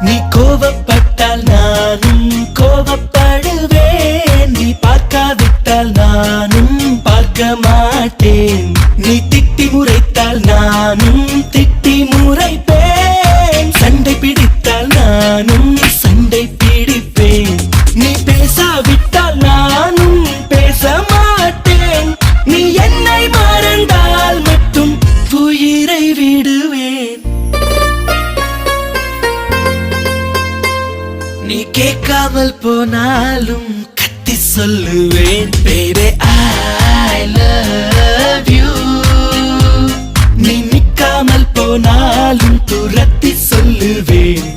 நீ கோபப்பட்டால் நானும் கோபப்படுவேன், நீ பார்க்காவிட்டால் நானும் பார்க்க மாட்டேன், நீ திட்டி முறைத்தால் நானும் திட்டி முறைப்பேன், சண்டை பிடித்தால் நானும் சண்டை பிடிப்பேன், நீ பேசாவிட்டால் நானும் பேச மாட்டேன், நீ என்னை மறந்தால் மட்டும் உயிரை விடுவேன். நீ கேட்காமல் போனாலும் கத்தி சொல்லுவேன், baby I love you. நீ நிக்காமல் போனாலும் துரத்தி சொல்லுவேன்,